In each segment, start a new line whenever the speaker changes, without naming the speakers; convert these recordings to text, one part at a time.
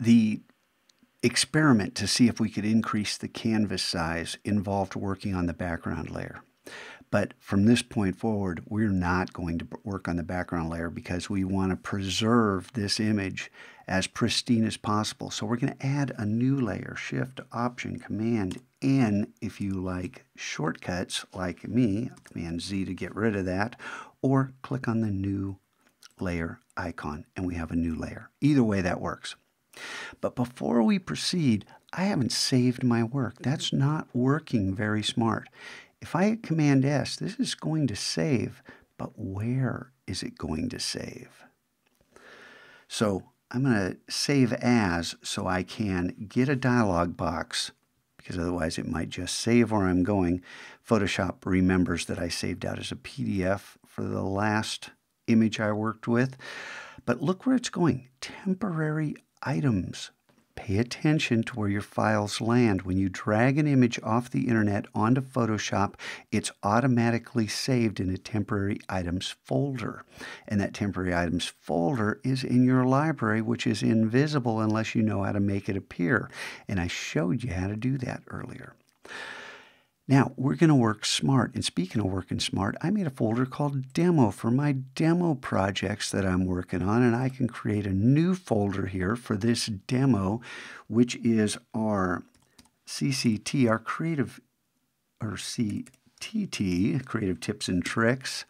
The experiment to see if we could increase the canvas size involved working on the background layer. But from this point forward, we're not going to work on the background layer because we want to preserve this image as pristine as possible. So we're going to add a new layer, Shift, Option, Command N if you like shortcuts like me, Command Z to get rid of that, or click on the new layer icon and we have a new layer. Either way that works. But before we proceed, I haven't saved my work. That's not working very smart. If I hit Command S, this is going to save, but where is it going to save? So I'm going to save as so I can get a dialog box, because otherwise it might just save where I'm going. Photoshop remembers that I saved out as a PDF for the last image I worked with. But look where it's going, temporary items. Pay attention to where your files land. When you drag an image off the internet onto Photoshop, it's automatically saved in a temporary items folder. And that temporary items folder is in your library, which is invisible unless you know how to make it appear. And I showed you how to do that earlier. Now, we're going to work smart. And speaking of working smart, I made a folder called Demo for my demo projects that I'm working on. And I can create a new folder here for this demo, which is our CCT, our creative, or CTT, Creative Tips and Tricks.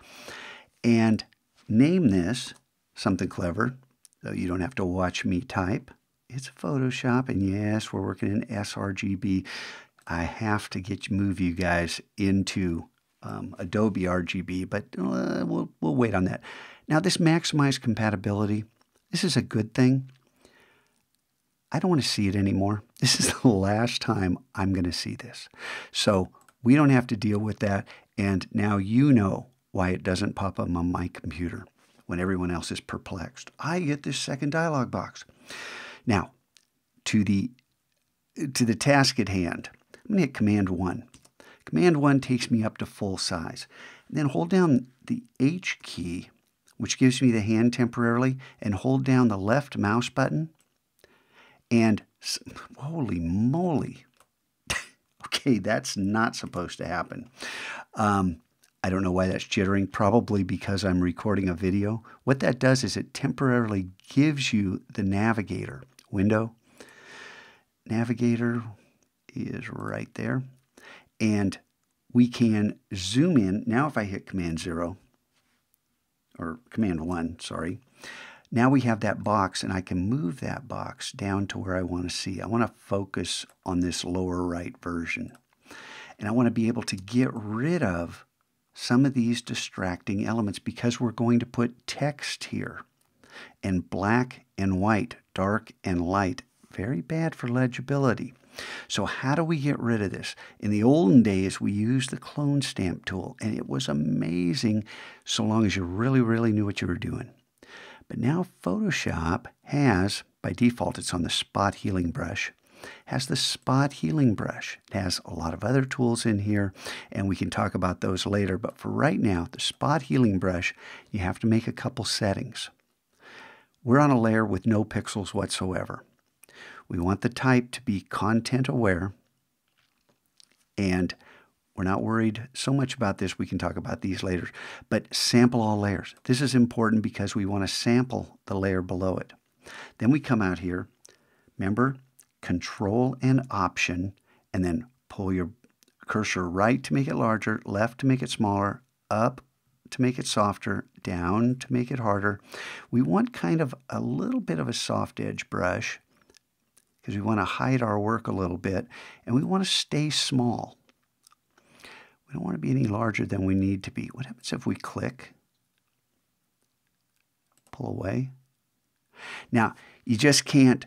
And name this something clever, though you don't have to watch me type. It's Photoshop, and yes, we're working in sRGB. I have to move you guys into Adobe RGB, but we'll wait on that. Now, this maximize compatibility, this is a good thing. I don't want to see it anymore. This is the last time I'm going to see this. So we don't have to deal with that, and now you know why it doesn't pop up on my computer when everyone else is perplexed. I get this second dialog box. Now, to the task at hand. I'm going to hit Command 1. Command 1 takes me up to full size. And then hold down the H key, which gives me the hand temporarily, and hold down the left mouse button. And holy moly. Okay, that's not supposed to happen. I don't know why that's jittering, probably because I'm recording a video. What that does is it temporarily gives you the navigator window. Navigator is right there, and we can zoom in. Now if I hit Command 0, or Command 1, sorry, now we have that box, and I can move that box down to where I want to see. I want to focus on this lower right version, and I want to be able to get rid of some of these distracting elements because we're going to put text here, and black and white, dark and light, very bad for legibility. So how do we get rid of this? In the olden days, we used the clone stamp tool, and it was amazing so long as you really, really knew what you were doing. But now Photoshop has, by default, it's on the spot healing brush, has the spot healing brush. It has a lot of other tools in here, and we can talk about those later. But for right now, the spot healing brush, you have to make a couple settings. We're on a layer with no pixels whatsoever. We want the type to be content aware, and we're not worried so much about this. We can talk about these later, but sample all layers. This is important because we want to sample the layer below it. Then we come out here, remember, Control and Option, and then pull your cursor right to make it larger, left to make it smaller, up to make it softer, down to make it harder. We want kind of a little bit of a soft edge brush, because we want to hide our work a little bit, and we want to stay small. We don't want to be any larger than we need to be. What happens if we click? Pull away. Now, you just can't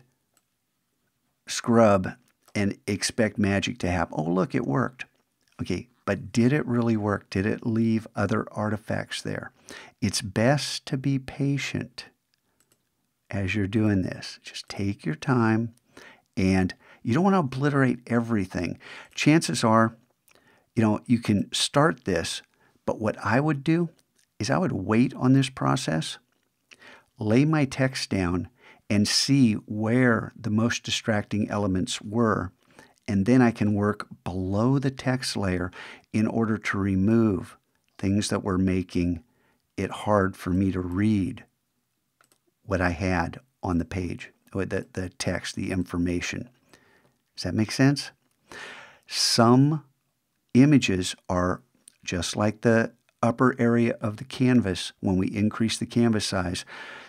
scrub and expect magic to happen. Oh, look, it worked. Okay, but did it really work? Did it leave other artifacts there? It's best to be patient as you're doing this. Just take your time. And you don't want to obliterate everything. Chances are, you can start this, but what I would do is I would wait on this process, lay my text down, and see where the most distracting elements were. And then I can work below the text layer in order to remove things that were making it hard for me to read what I had on the page, or the text, the information. Does that make sense? Some images are just like the upper area of the canvas when we increase the canvas size.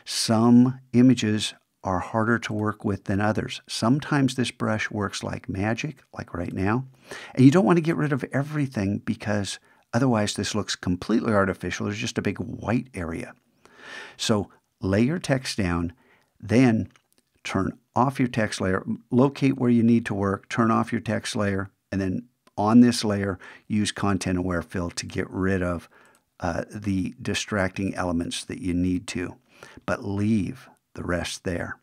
Some images are harder to work with than others. Sometimes this brush works like magic, like right now. And you don't want to get rid of everything because otherwise this looks completely artificial. There's just a big white area. So lay your text down, then turn off your text layer, locate where you need to work, turn off your text layer, and then on this layer, use Content Aware Fill to get rid of the distracting elements that you need to, but leave the rest there.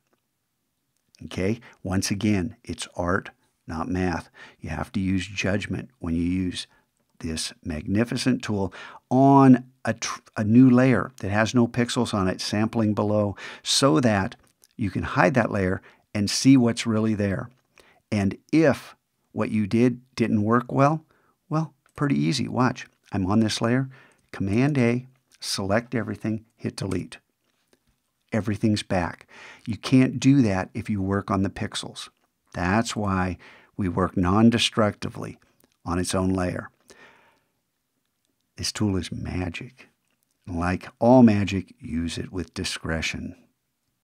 Okay? Once again, it's art, not math. You have to use judgment when you use this magnificent tool on a new layer that has no pixels on it, sampling below, so that you can hide that layer and see what's really there. And if what you didn't work well, pretty easy. Watch. I'm on this layer, Command-A, select everything, hit delete. Everything's back. You can't do that if you work on the pixels. That's why we work non-destructively on its own layer. This tool is magic. Like all magic, use it with discretion.